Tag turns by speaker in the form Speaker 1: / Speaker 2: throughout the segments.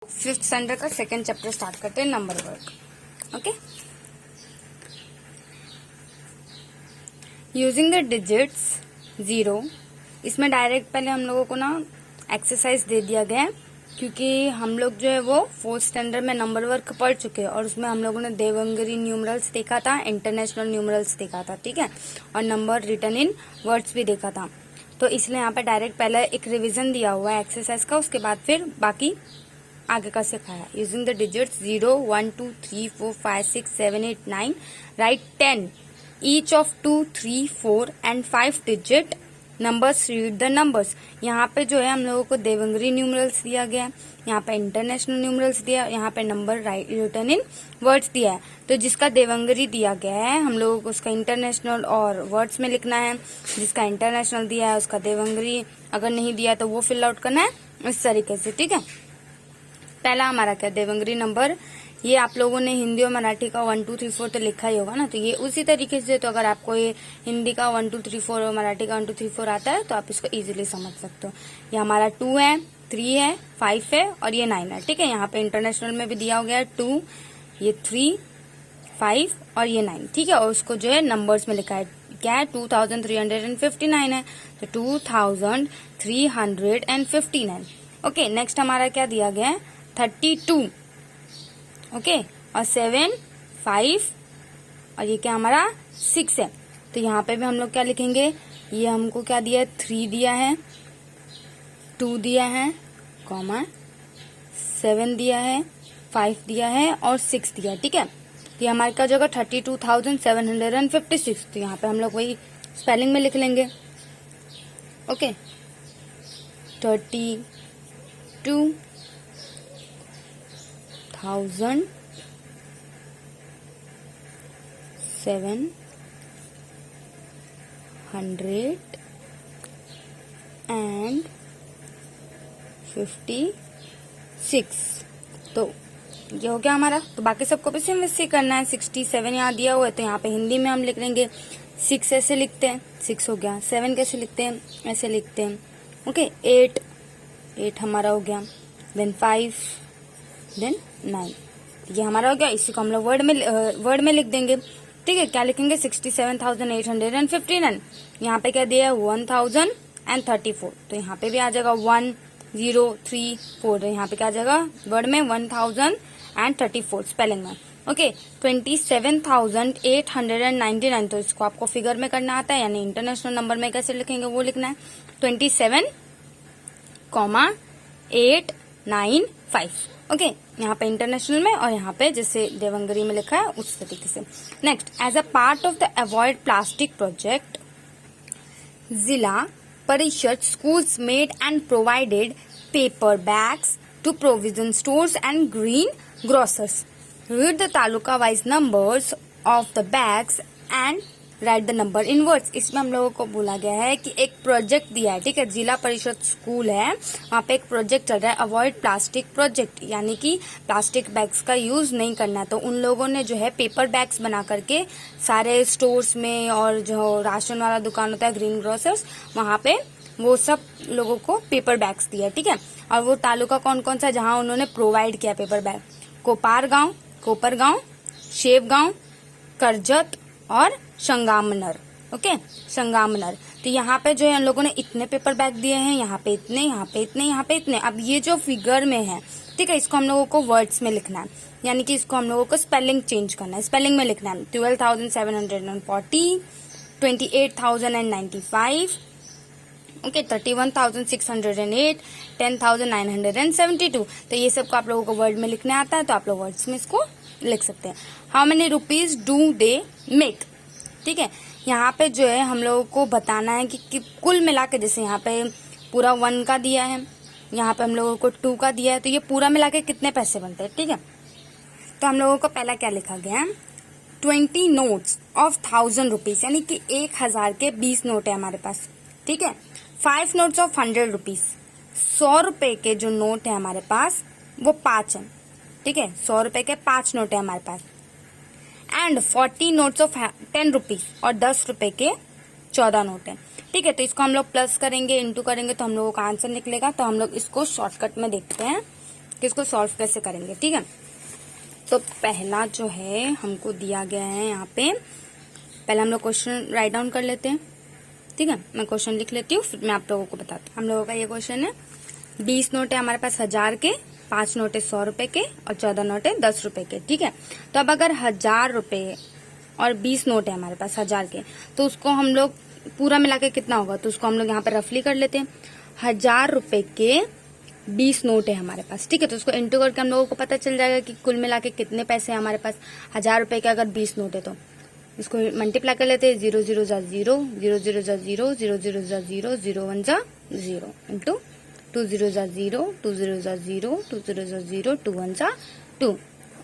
Speaker 1: Fifth standard का second chapter start करते हैं, number work. Okay, using the digits zero. इसमें डायरेक्ट पहले हम लोगों को ना एक्सरसाइज दे दिया गया है, क्योंकि हम लोग जो है वो फोर्थ स्टैंडर्ड में नंबर वर्क पढ़ चुके हैं और उसमें हम लोगों ने देवनागरी न्यूमरल्स देखा था, इंटरनेशनल न्यूमरल्स देखा था, ठीक है, और नंबर रिटन इन वर्ड्स भी देखा था। तो इसलिए यहाँ पे डायरेक्ट पहले एक रिवीजन दिया हुआ है एक्सरसाइज का, उसके बाद फिर बाकी आगे का सिखाया। Using the digits 0, 1, 2, 3, 4, 5, 6, 7, 8, 9, right 10 each of 2, 3, 4 and 5 digit numbers, read the numbers. यहाँ पे जो है हम लोगों को देवनागरी न्यूमरल्स दिया गया है, यहाँ पे इंटरनेशनल न्यूमरल्स दिया, यहाँ पे नंबर रिटन इन वर्ड्स दिया है। तो जिसका देवनागरी दिया गया है हम लोगों को उसका इंटरनेशनल और वर्ड्स में लिखना है, जिसका इंटरनेशनल दिया है उसका देवनागरी, अगर नहीं दिया तो वो फिल आउट करना है इस तरीके से, ठीक है। पहला हमारा क्या देवनागरी नंबर, ये आप लोगों ने हिंदी और मराठी का 1, 2, 3, 4 तो लिखा ही होगा ना, तो ये उसी तरीके से। तो अगर आपको ये हिंदी का 1, 2, 3, 4 और मराठी का 1, 2, 3, 4 आता है तो आप इसको इजीली समझ सकते हो। ये हमारा 2 है, 3 है, 5 है और ये 9 है, ठीक है। यहाँ पे इंटरनेशनल में भी दिया हो गया है 2, ये 3, 5 और ये 9, ठीक है। और उसको जो है नंबर्स में लिखा है क्या है, 2359 है, तो 2359। ओके, नेक्स्ट हमारा क्या दिया गया है 32, ओके, और 7, 5 और ये क्या हमारा 6 है। तो यहाँ पे भी हम लोग क्या लिखेंगे, ये हमको क्या दिया है 3 दिया है, 2 दिया है, कॉमा 7 दिया है, 5 दिया है और 6 दिया है, ठीक है। तो ये हमारे का जगह 32,756। तो यहाँ पे हम लोग वही स्पेलिंग में लिख लेंगे, ओके, 32,756। तो ये हो गया हमारा। तो बाकी सबको भी सेम वैसे करना है। 67 यहाँ दिया हुआ है तो यहाँ पे हिंदी में हम लिख लेंगे 6 ऐसे लिखते हैं, 6 हो गया। 7 कैसे लिखते हैं, ऐसे लिखते हैं, ओके। 8 हमारा हो गया, देन 5, देन 9, ये हमारा हो गया। इसी को हम लोग वर्ड में लिख देंगे, ठीक है। क्या लिखेंगे 67,859। यहाँ पे क्या दिया है 1034, तो यहाँ पे भी आ जाएगा 1, 0, 3, 4, तो यहाँ पे क्या आ जाएगा वर्ड में 1034 स्पेलिंग में, ओके। 27,899, तो इसको आपको फिगर में करना आता है, यानी इंटरनेशनल नंबर में कैसे लिखेंगे वो लिखना है 27,895, ओके। यहाँ पे इंटरनेशनल में और यहाँ पे जैसे देवनागरी में लिखा है उस तरीके से। Next, as a part of the avoid plastic project, Zila Parishad schools made and provided paper bags to provision stores and greengrocers. Read the taluka wise numbers of the bags and write the number in words. इसमें हम लोगों को बोला गया है कि एक project दिया है, ठीक है। जिला परिषद स्कूल है, वहाँ पे एक प्रोजेक्ट चल रहा है, अवॉइड प्लास्टिक प्रोजेक्ट, यानी कि प्लास्टिक बैग्स का यूज नहीं करना। तो उन लोगों ने जो है पेपर बैग्स बना करके सारे स्टोर्स में और जो राशन वाला दुकान होता है ग्रीन ग्रोसर्स, वहाँ पे वो सब लोगों को पेपर बैग्स दिया, ठीक है। और वो तालुका कौन कौन सा जहाँ उन्होंने प्रोवाइड किया पेपर बैग, कोपरगांव, शेवगांव, करजत और संगामनर, ओके, संगामनर। तो यहाँ पे जो है उन लोगों ने इतने पेपर बैग दिए हैं, यहाँ पे इतने, यहाँ पे इतने, यहाँ पे इतने। अब ये जो फिगर में है, ठीक है, इसको हम लोगों को वर्ड्स में लिखना है, यानी कि इसको हम लोगों को स्पेलिंग चेंज करना है, स्पेलिंग में लिखना है 12,740, 28,095, ओके, 31,608, 10,972। तो ये सबको आप लोगों को वर्ड में लिखने आता है, तो आप लोग वर्ड्स में इसको लिख सकते हैं। How many rupees do they make, ठीक है। यहाँ पे जो है हम लोगों को बताना है कि कुल मिला के, जैसे यहाँ पे पूरा 1 का दिया है, यहाँ पे हम लोगों को 2 का दिया है, तो ये पूरा मिला के कितने पैसे बनते हैं, ठीक है। तो हम लोगों को पहला क्या लिखा गया है 20 नोट्स ऑफ 1,000 रुपीज, यानी कि 1,000 के 20 नोट है हमारे पास, ठीक है। 5 नोट्स ऑफ 100 रुपीज, 100 रुपए के जो नोट है हमारे पास वो 5 है, ठीक है। 100 रुपए के 5 नोट है हमारे पास। एंड 40 नोट्स ऑफ 10 रुपीज, और 10 रुपए के 14 नोट है, ठीक है। तो इसको हम लोग प्लस करेंगे, इंटू करेंगे, तो हम लोगों का आंसर निकलेगा। तो हम लोग इसको शॉर्टकट में देखते हैं, कि इसको सॉल्व कैसे करेंगे। ठीक है, तो पहला जो है हमको दिया गया है यहाँ पे, पहले हम लोग क्वेश्चन राइट डाउन कर लेते हैं। ठीक है, मैं क्वेश्चन लिख लेती हूँ, फिर मैं आप लोगों को बताती हूँ। हम लोगों का ये क्वेश्चन है, 20 नोट है हमारे पास 1000 के, 5 नोट है 100 रुपए के और 14 नोट है 10 रुपए के। ठीक है, तो अब अगर 1000 रुपए और 20 नोट है हमारे पास 1000 के, तो उसको हम लोग पूरा मिला के कितना होगा, तो उसको हम लोग यहाँ पे रफली कर लेते हैं। 1000 रुपए के 20 नोट है हमारे पास। ठीक है, तो उसको इंटू करके हम लोगों को पता चल जाएगा कि कुल मिला के कितने पैसे हैं हमारे पास। 1000 रुपए के अगर 20 नोट है तो इसको मल्टीप्लाई कर लेते हैं। 0 0 जा 0, 0 0 जा 0, 0 0 जा 0, 0 1 जा 0 इंटू 2 0 जा 0, 2 0 जा 0, 2 0 जा 0, 2 1 जा 2।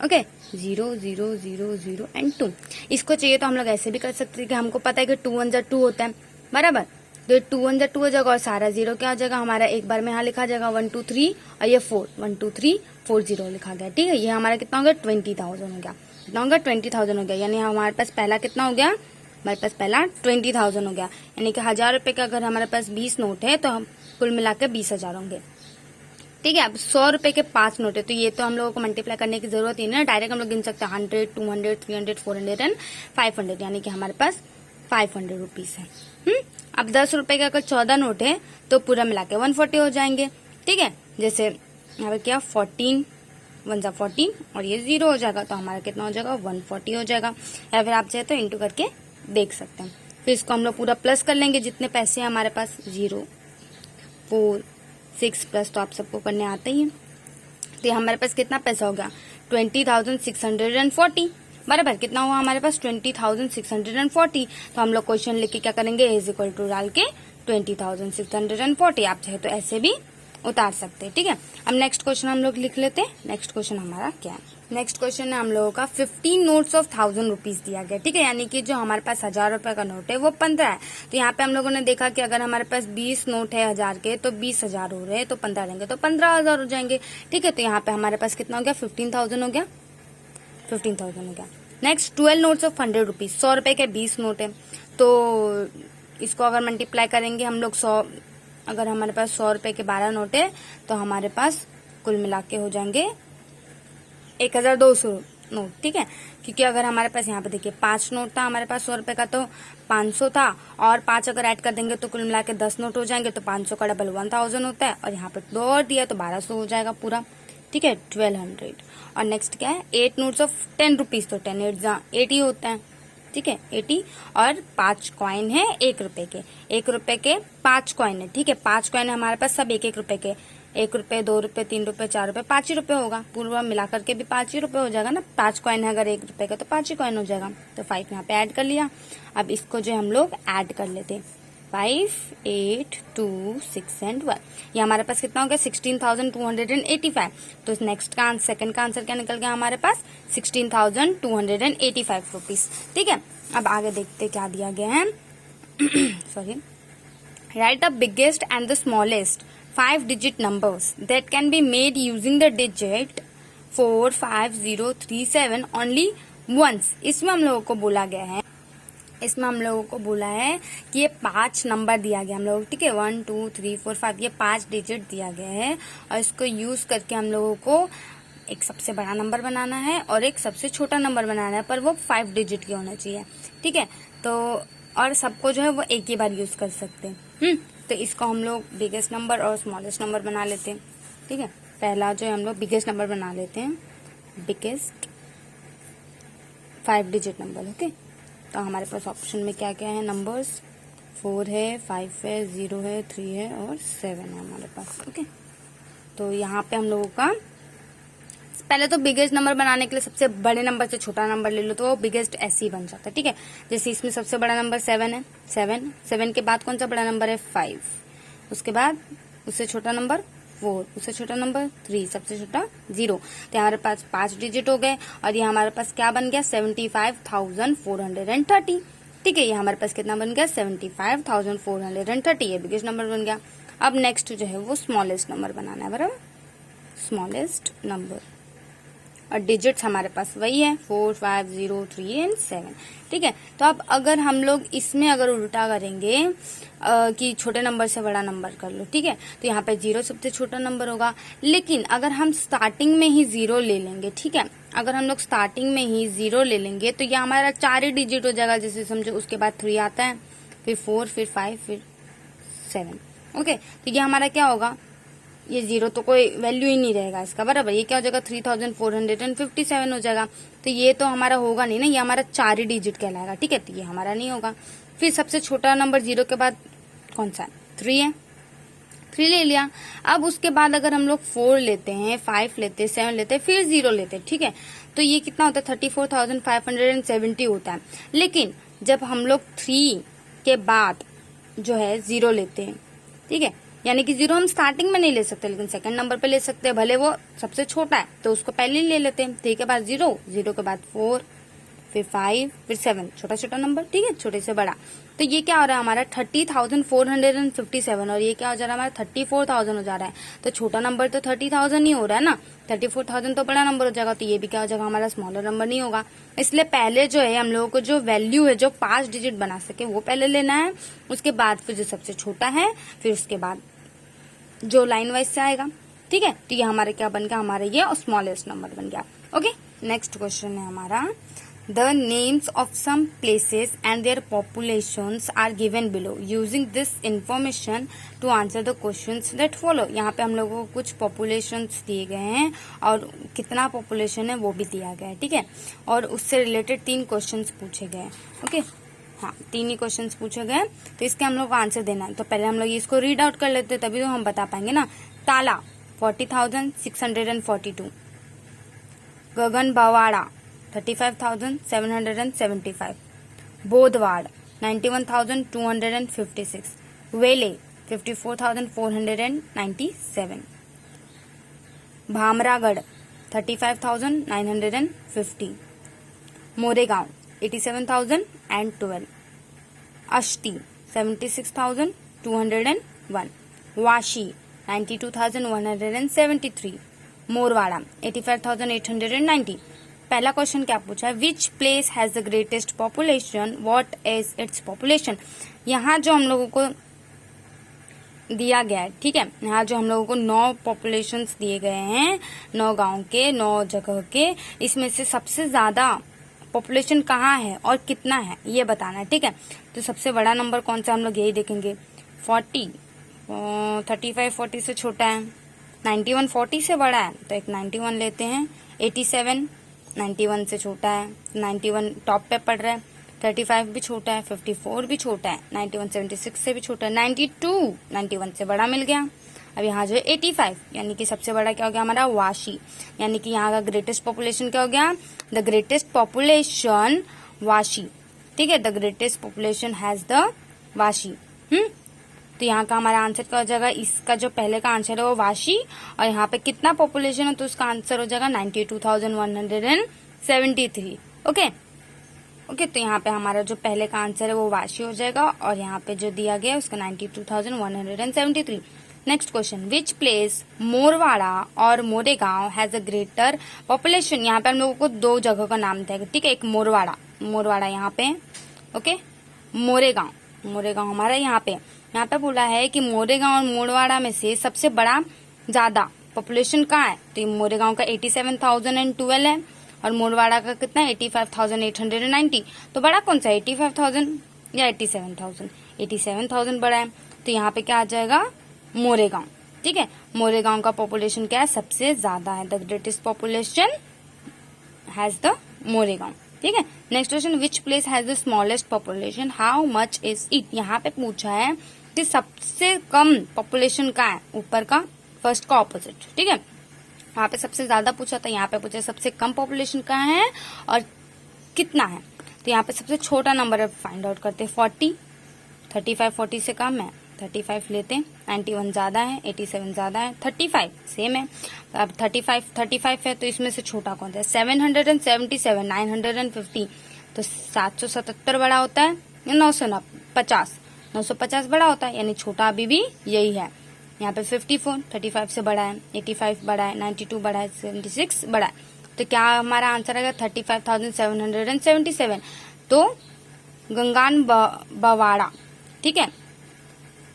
Speaker 1: Okay, 0 0 0 0 and 2। इसको चाहिए तो हम लोग ऐसे भी कर सकते हैं कि हमको पता है कि 2 1 जा 2 होता है, बराबर। तो ये 2 1 जा 2 हो जाएगा और सारा जीरो क्या हो जाएगा हमारा, एक बार में यहाँ लिखा जाएगा 1 2 3 और ये 4, 1 2 3 4 0 लिखा गया। ठीक है, ये हमारा कितना हो गया, 20,000 हो गया। कितना हो गया, 20,000 हो गया। यानी हमारे पास पहला कितना हो गया, हमारे पास पहला 20,000 हो गया। यानी कि 1000 रुपए का अगर हमारे पास 20 नोट है तो हम कुल मिलाकर 20,000 होंगे। ठीक है, अब 100 रुपए के 5 नोट है, तो ये तो हम लोगों को मल्टीप्लाई करने की जरूरत ही नहीं है, डायरेक्ट हम लोग गिन सकते हैं 100 200 300 400 एंड 500, यानी कि हमारे पास 500 रुपीज है। अब 10 रुपए का अगर 14 नोट है तो पूरा मिला के 140 हो जाएंगे। ठीक है, जैसे यहाँ पे क्या 14 1 जा 14 और ये 0 हो जाएगा, तो हमारा कितना हो जाएगा 140 हो जाएगा। या फिर आप चाहे तो इंटू करके देख सकते हैं। फिर इसको हम लोग पूरा प्लस कर लेंगे, जितने पैसे हैं हमारे पास 0 4 6 प्लस तो आप सबको करने आते ही है। तो हमारे पास कितना पैसा हो गया, 20,640, बराबर। कितना हुआ हमारे पास 20,640। तो हम लोग क्वेश्चन लिख के क्या करेंगे, इज इक्वल टू डाल के 20,640। आप चाहे तो ऐसे भी उतार सकते हैं। ठीक है, अब नेक्स्ट क्वेश्चन हम लोग लिख लेते हैं। नेक्स्ट क्वेश्चन हमारा क्या है, नेक्स्ट क्वेश्चन है हम लोगों का 15 नोट्स ऑफ 1000 रुपीज दिया गया। ठीक है, यानी कि जो हमारे पास 1000 रुपए का नोट है वो 15 है। तो यहाँ पे हम लोगों ने देखा कि अगर हमारे पास 20 नोट है 1000 के तो 20,000 हो रहे हैं, तो 15 रहेंगे तो 15,000 हो जाएंगे। ठीक है, तो यहाँ पे हमारे पास कितना हो गया, 15,000 हो गया, 15,000 हो गया। नेक्स्ट 12 नोट्स ऑफ 100 रुपीज, 100 रुपए के 20 नोट है, तो इसको अगर मल्टीप्लाई करेंगे हम लोग 100, अगर हमारे पास 100 रुपए के 12 नोट है तो हमारे पास कुल मिला के हो जाएंगे 1,200 नोट। ठीक है, क्योंकि अगर हमारे पास यहाँ पे देखिए 5 नोट था हमारे पास 100 रुपए का, तो 500 था और 5 अगर ऐड कर देंगे तो कुल मिला के 10 नोट हो जाएंगे। तो 500 का डबल 1000 होता है और यहाँ पे 2 और दिया तो 1200 हो जाएगा पूरा। ठीक है, 1200। और नेक्स्ट क्या है, 8 नोट्स ऑफ 10 रुपीज, तो 10 8 80 होता है। ठीक है, 80 और 5 कॉइन है 1 रुपए के, 1 रुपए के 5 कॉइन है। ठीक है, 5 कॉइन है हमारे पास सब 1 रुपए के, 1 रुपए 2 रुपए 3 रुपए 4 रुपए 5 ही रुपए होगा, पूरा मिला करके भी 5 ही रुपए हो जाएगा ना। 5 कॉइन है अगर 1 रुपए का तो 5 ही कॉइन हो जाएगा। तो 5 यहाँ पे ऐड कर लिया। अब इसको जो हम लोग ऐड कर लेते हैं, 5 8 2 6 एंड 1, ये हमारे पास कितना हो गया 16,285। तो नेक्स्ट का सेकंड का आंसर क्या निकल गया हमारे पास 16,285 रुपीज। ठीक है, अब आगे देखते क्या दिया गया है। Sorry, right the biggest and the smallest 5 digit numbers that can be made using the digit 4 5 0 3 7 only once। इसमें हम लोगों को बोला गया है, इसमें हम लोगों को बोला है कि ये 5 नंबर दिया गया हम लोग। ठीक है, 1 2 3 4 5, ये 5 डिजिट दिया गया है और इसको यूज करके हम लोगों को एक सबसे बड़ा नंबर बनाना है और एक सबसे छोटा नंबर बनाना है, पर वो 5 डिजिट के होना चाहिए। ठीक है, तो और सबको जो है वो एक ही बार यूज कर सकते हैं। तो इसको हम लोग बिगेस्ट नंबर और स्मॉलेस्ट नंबर बना लेते हैं। ठीक है, पहला जो है हम लोग बिगेस्ट नंबर बना लेते हैं, बिगेस्ट 5 डिजिट नंबर। ओके, तो हमारे पास ऑप्शन में क्या क्या है, नंबर्स 4 है 5 है 0 है 3 है और 7 है हमारे पास। ओके, तो यहाँ पे हम लोगों का पहले तो बिगेस्ट नंबर बनाने के लिए सबसे बड़े नंबर से छोटा नंबर ले लो तो वो बिगेस्ट ऐसे ही बन जाता है। ठीक है, जैसे इसमें सबसे बड़ा नंबर 7 है, 7 के बाद कौन सा बड़ा नंबर है 5, उसके बाद उससे छोटा नंबर 4, उससे छोटा नंबर 3, सबसे छोटा 0। तो हमारे पास 5 डिजिट हो गए और ये हमारे पास क्या बन गया 75,430। ठीक है, ये हमारे पास कितना बन गया 75,430, ये बिगेस्ट नंबर बन गया। अब नेक्स्ट जो है वो स्मॉलेस्ट नंबर बनाना है, बराबर। स्मॉलेस्ट नंबर और डिजिट्स हमारे पास वही है 4, 5, 0, 3 एंड 7। ठीक है, तो अब अगर हम लोग इसमें अगर उल्टा करेंगे कि छोटे नंबर से बड़ा नंबर कर लो, ठीक है, तो यहाँ पे 0 सबसे छोटा नंबर होगा। लेकिन अगर हम स्टार्टिंग में ही 0 ले लेंगे, ठीक है, अगर हम लोग स्टार्टिंग में ही 0 ले लेंगे तो ये हमारा 4 ही डिजिट हो जाएगा, जैसे समझो उसके बाद 3 आता है, फिर 4, फिर 5, फिर 7। ओके, तो ये हमारा क्या होगा, ये 0 तो कोई वैल्यू ही नहीं रहेगा इसका, बराबर। ये क्या हो जाएगा 3457 हो जाएगा। तो ये तो हमारा होगा नहीं ना, ये हमारा 4 ही डिजिट कहलाएगा। ठीक है, तो ये हमारा नहीं होगा। फिर सबसे छोटा नंबर 0 के बाद कौन सा है, 3 है, 3 ले लिया। अब उसके बाद अगर हम लोग 4 लेते हैं, 5 लेते हैं, 7 लेते हैं, फिर 0 लेते हैं, ठीक है, तो ये कितना होता है 34,570 होता है। लेकिन जब हम लोग 3 के बाद जो है 0 लेते हैं, ठीक है, यानी कि 0 हम स्टार्टिंग में नहीं ले सकते, लेकिन सेकंड नंबर पे ले सकते हैं, भले वो सबसे छोटा है तो उसको पहले ही ले लेते हैं। 3 के बाद 0, 0 के बाद 4, फिर 5, फिर 7, छोटा छोटा नंबर, ठीक है, छोटे से बड़ा। तो ये क्या हो रहा है हमारा 30,457 और ये क्या हो जा रहा है हमारा 34,000 हो जा रहा है। तो छोटा नंबर तो 30,000 ही हो रहा है ना, 34,000 तो बड़ा नंबर हो जाएगा, तो ये भी क्या हो जाएगा हमारा स्मॉलर नंबर नहीं होगा। इसलिए पहले जो है हम लोगों को जो वैल्यू है जो 5 डिजिट बना सके वो पहले लेना है, उसके बाद फिर जो सबसे छोटा है, फिर उसके बाद जो लाइन वाइज से आएगा। ठीक है, तो ये हमारे क्या बन गया, हमारा ये स्मॉलेस्ट नंबर बन गया। ओके, नेक्स्ट क्वेश्चन है हमारा, the names of some places and their populations are given below, using this information to answer the questions that follow. यहाँ पे हम लोगों को कुछ पॉपुलेशंस दिए गए हैं और कितना पॉपुलेशन है वो भी दिया गया है। ठीक है, और उससे रिलेटेड 3 क्वेश्चंस पूछे गए। ओके, हाँ, 3 ही क्वेश्चंस पूछे गए, तो इसके हम लोग को आंसर देना है। तो पहले हम लोग इसको रीड आउट कर लेते हैं, तभी तो हम बता पाएंगे ना। ताला 40,642, गगन बावाड़ा 35,775, बोधवाड़ 91,256, वेले 54,497, भामरागढ़ 35,950, मोरेगांव 87,012, अष्टी 76,201, वाशी 92,173, मोरवाड़ा 85,890। पहला क्वेश्चन क्या पूछा है, विच place has the greatest population, what is its population. यहाँ जो हम लोगों को दिया गया है, ठीक है, यहाँ जो हम लोगों को 9 पॉपुलेशंस दिए गए हैं, 9 गांव के, 9 जगह के, इसमें से सबसे ज्यादा पॉपुलेशन कहाँ है और कितना है ये बताना है। ठीक है, तो सबसे बड़ा नंबर कौन सा हम लोग यही देखेंगे, 40, 35 40 से छोटा है, 91 40 से बड़ा है तो एक 91 लेते हैं, 87 91 से छोटा है, 91 टॉप पे पड़ रहा है, 35 भी छोटा है, 54 भी छोटा है, 91 76 से भी छोटा है, 92 91 से बड़ा मिल गया। अब यहाँ जो है 85 यानी कि सबसे बड़ा क्या हो गया हमारा वाशी, यानी कि यहाँ का ग्रेटेस्ट पॉपुलेशन क्या हो गया, द ग्रेटेस्ट पॉपुलेशन वाशी। ठीक है, the greatest population has the Vashi. तो यहाँ का हमारा आंसर क्या हो जाएगा, इसका जो पहले का आंसर है वो वाशी, और यहाँ पे कितना पॉपुलेशन है तो उसका आंसर हो जाएगा 92,173। ओके ओके, तो यहाँ पे हमारा जो पहले का आंसर है वो वाशी हो जाएगा, और यहाँ पे जो दिया गया है उसका 92,173। नेक्स्ट क्वेश्चन, विच प्लेस मोरवाड़ा और Moregaon has a greater population. यहाँ पे हम लोगों को 2 जगह का नाम दिया गया, ठीक है, एक मोरवाड़ा यहाँ पे, ओके, मोरेगांव हमारा यहाँ पे बोला है कि मोरेगांव और मोरवाड़ा में से सबसे बड़ा ज्यादा पॉपुलेशन कहाँ है, तो मोरेगांव का 87,012 है और मोरवाड़ा का कितना है 85,890। तो बड़ा कौन सा, 85,000 या 87,000, 87,000 बड़ा है, तो यहाँ पे क्या आ जाएगा मोरेगांव। ठीक है, मोरेगांव का पॉपुलेशन क्या है, सबसे ज्यादा है, the greatest population has the Moregaon. ठीक है, next question, which place has the smallest population, how much is it. यहाँ पे पूछा है कि सबसे कम पॉपुलेशन का है, ऊपर का फर्स्ट का ऑपोजिट। ठीक है, वहाँ पे सबसे ज्यादा पूछा था, यहाँ पे पूछा सबसे कम पॉपुलेशन का है और कितना है। तो यहाँ पे सबसे छोटा नंबर फाइंड आउट करते हैं, 40, 35 40 से कम है, 35 लेते हैं, 91 ज्यादा है, 87 ज्यादा है, 35 सेम है। अब 35 है तो इसमें से छोटा कौन सा है, 777, 950, तो 777 बड़ा होता है या 950 बड़ा होता है, यानी छोटा अभी भी यही है। यहाँ पे 54 35 से बड़ा है, 85 बड़ा है, 92 बड़ा है, 76 बड़ा है, तो क्या हमारा आंसर आएगा 35,777। तो गगन बवाड़ा, ठीक है,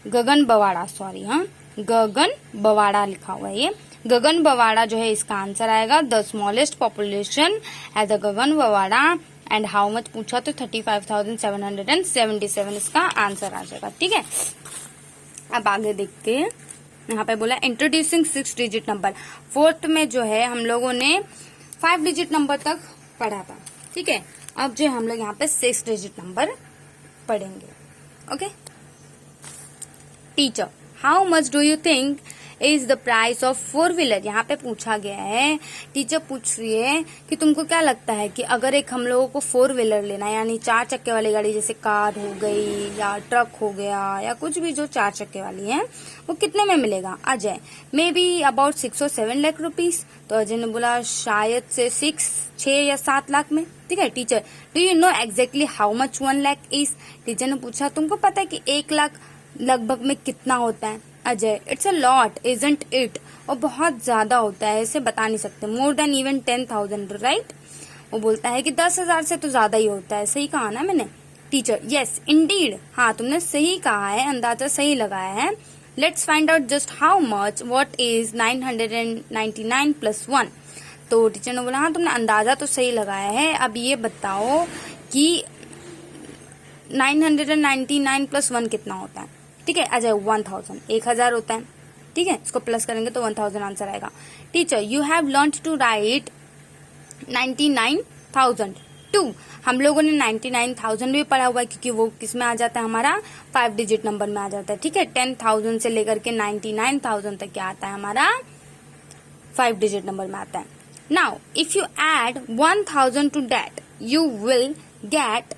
Speaker 1: गगन बवाड़ा, सॉरी, हाँ, गगन बवाड़ा लिखा हुआ है ये। गगन बवाड़ा जो है इसका आंसर आएगा। द स्मॉलेस्ट पॉपुलेशन है the Gagan Bawada and how much पूछा तो 35,777 इसका आंसर आ जाएगा, ठीक है। अब आगे देखते हैं, यहाँ पे बोला इंट्रोड्यूसिंग 6 डिजिट नंबर। फोर्थ में जो है हम लोगों ने 5 डिजिट नंबर तक पढ़ा था, ठीक है। अब जो हम लोग यहाँ पे 6 डिजिट नंबर पढ़ेंगे, okay. Teacher, how much do you think is the price of 4 wheeler. यहाँ पे पूछा गया है, टीचर पूछ रही है कि तुमको क्या लगता है कि अगर एक हम लोगों को 4 व्हीलर लेना है, यानी 4 चक्के वाली गाड़ी, जैसे कार हो गई या ट्रक हो गया या कुछ भी जो 4 चक्के वाली है, वो कितने में मिलेगा। Ajay, may be about 6 or 7 lakh rupees. तो अजय ने बोला शायद से 6 या 7 लाख में, ठीक है। Teacher, do you know exactly how much 1 lakh is. Teacher ने पूछा तुमको पता है कि 1 लाख लगभग में कितना होता है। Ajay, it's a lot isn't it, और बहुत ज्यादा होता है, इसे बता नहीं सकते। More than even 10,000, right. वो बोलता है कि 10,000 से तो ज्यादा ही होता है। सही कहा ना मैंने। टीचर, यस इंडीड, हाँ तुमने सही कहा है, अंदाजा सही लगाया है। Let's find out just how much what is 999 + 1। तो टीचर ने बोला हाँ तुमने अंदाजा तो सही लगाया है, अब ये बताओ कि 999 + 1 कितना होता है, ठीक है। अजय, 1000, 1000 होता है, ठीक है। इसको प्लस करेंगे तो 1000 आंसर आएगा। Teacher, you have learn to write 99,002। हम लोगों ने 99,000 भी पढ़ा हुआ है, क्योंकि वो किस में आ जाता है, हमारा 5 डिजिट नंबर में आ जाता है, ठीक है। 10,000 से लेकर के 99,000 तक क्या आता है, हमारा 5 डिजिट नंबर में आता है। Now if you add 1000 to that you will get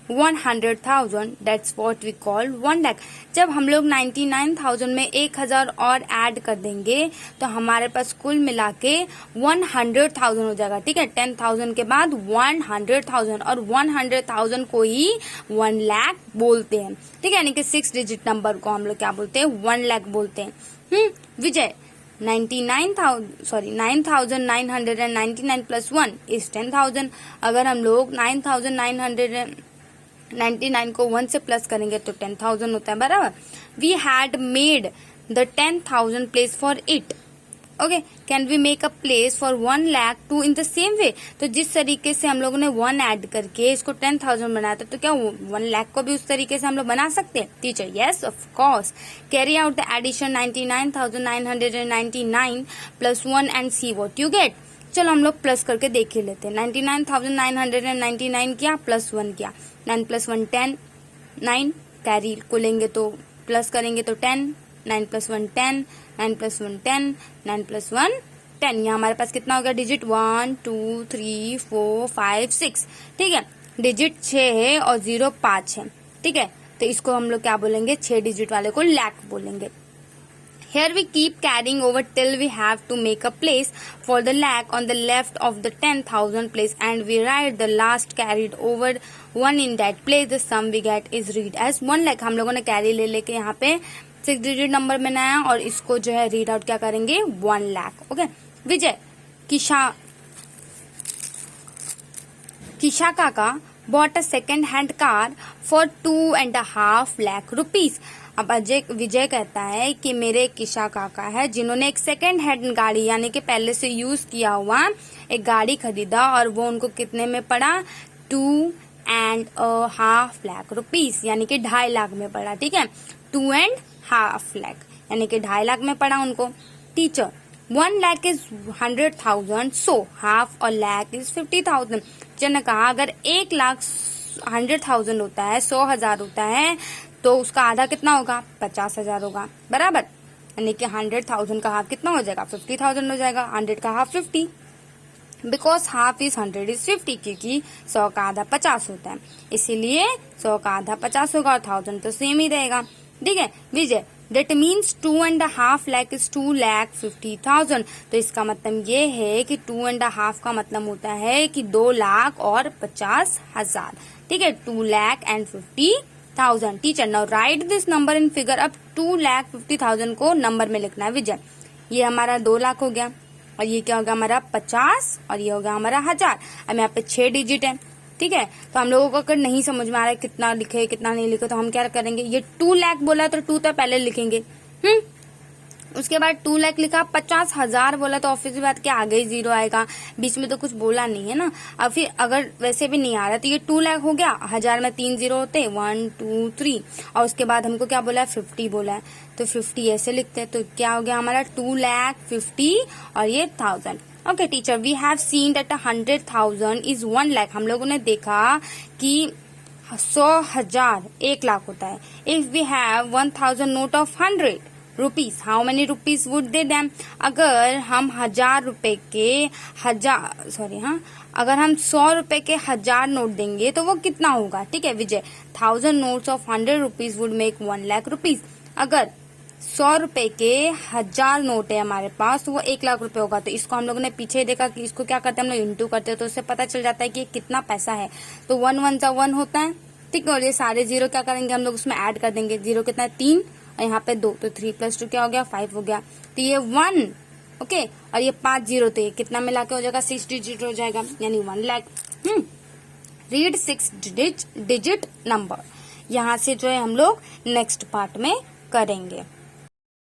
Speaker 1: 100,000, that's what we call 1 lakh. जब हम लोग 99,000 में 1000 और ऐड कर देंगे तो हमारे पास कुल मिला के 100,000 हो जाएगा, ठीक है। 10,000 के बाद 100,000, और 100,000 को ही 1 लाख बोलते हैं, ठीक है। यानी कि 6 डिजिट नंबर को हम लोग क्या बोलते हैं, 1 लाख बोलते हैं। विजय, 9,999 + 1 is 10,000। अगर हम लोग 9,999 को 1 से प्लस करेंगे तो 10,000 होता है, बराबर। We had made the 10,000 place for it, okay. Can we make a place for 1 lakh too in the same way. तो जिस तरीके से हम लोगों ने 1 ऐड करके इसको 10,000 बनाया था, तो क्या 1 लाख को भी उस तरीके से हम लोग बना सकते हैं। Teacher, yes of course. Carry out the addition 99,999 + 1 and see what you get. चलो हम लोग प्लस करके देख ही लेते हैं। 99,999 किया प्लस 1 किया, 9 + 1 10, 9 कैरी को लेंगे तो प्लस करेंगे तो 10, 9 + 1 10, 9 + 1 10, 9 + 1 10। यहाँ हमारे पास कितना हो गया डिजिट, 1 2 3 4 5 6, ठीक है। डिजिट 6 है और 0 5 है, ठीक है। तो इसको हम लोग क्या बोलेंगे, 6 डिजिट वाले को लाख बोलेंगे। Here we keep carrying over till we have to make a place for the lakh on the left of the 10,000 place, and we write the last carried over 1 in that place. The sum we get is read as 1 lakh। हम लोगों ने carry ले लेके यहाँ पे 6 digit number बनाया और इसको जो है रीड आउट क्या करेंगे, 1 लाख, ओके। विजय, किशा काका bought a second hand car for 2.5 lakh rupees। अब विजय कहता है कि मेरे किशा काका है जिन्होंने एक सेकेंड हैंड गाड़ी, यानी कि पहले से यूज किया हुआ एक गाड़ी खरीदा, और वो उनको कितने में पड़ा, 2.5 लाख रुपीस, यानी कि 2.5 लाख में पड़ा, ठीक है। 2.5 लाख यानी कि 2.5 लाख में पड़ा उनको। Teacher, 1 lakh is 100,000, so half और लाख इज 50,000। टीचर ने कहा अगर 1 लाख 100,000 होता है, 100,000 होता है, तो उसका आधा कितना होगा, 50,000 होगा, बराबर। यानी कि 100,000 का हाफ कितना हो जाएगा, 50,000 हो जाएगा। 100 का half 50, because half is 100 is 50, क्योंकि 100 का आधा 50 होता है, इसीलिए 100 का आधा 50 होगा और 1000 तो सेम ही रहेगा, ठीक है। विजय, That means 2.5 lakh is 2,50,000। तो इसका मतलब ये है कि 2.5 का मतलब होता है कि 2 लाख और 50,000, ठीक है। 2,50,000। Teacher, now right this number in figure. अब 2,50,000 को नंबर में लिखना है विजय। ये हमारा 2 लाख हो गया, और ये क्या होगा हमारा 50 और ये होगा हमारा 1000। अब यहाँ पे 6 डिजिट है, ठीक है। तो हम लोगों को अगर नहीं समझ में आ रहा है कितना लिखे कितना नहीं लिखे, तो हम क्या करेंगे, ये 2 लाख बोला तो 2 तो पहले लिखेंगे, उसके बाद 2 लाख लिखा, 50,000 बोला तो ऑब्वियसली बात क्या आगे ही 0 आएगा, बीच में तो कुछ बोला नहीं है ना। अब फिर अगर वैसे भी नहीं आ रहा तो ये 2 लाख हो गया, 1000 में 3 0 होते, 1 2 3, और उसके बाद हमको क्या बोला है 50 बोला है, तो 50 ऐसे लिखते हैं। तो क्या हो गया हमारा 2 लाख 50 और ये 1000। Okay teacher, we have seen that 100,000 is 1 lakh. हम लोगों ने देखा कि 100,000 1 लाख होता है। If we have 1000 note of 100 rupees, how many rupees would they them. अगर हम 1000 रुपए के अगर हम 100 रुपए के 1000 नोट देंगे तो वो कितना होगा, ठीक है विजय। 1000 notes of 100 rupees would make 1 lakh rupees. अगर 100 रुपए के 1000 नोट है हमारे पास तो वो 1 लाख रुपए होगा। तो इसको हम लोगों ने पीछे देखा कि इसको क्या करते हैं हम लोग, इंटू करते हैं, तो उससे पता चल जाता है कि कितना पैसा है। तो 1 1 सा 1 होता है, ठीक है। और ये सारे 0 क्या करेंगे हम लोग उसमें ऐड कर देंगे। 0 कितना है 3 और यहाँ पे 2, तो 3 + 2 क्या हो गया 5 हो गया। तो ये 1, ओके, और ये 5 0 थे, कितना मिला के हो जाएगा 6 डिजिट हो जाएगा, यानी 1 लाख। Read 6 digit number. यहाँ से जो है हम लोग नेक्स्ट पार्ट में करेंगे।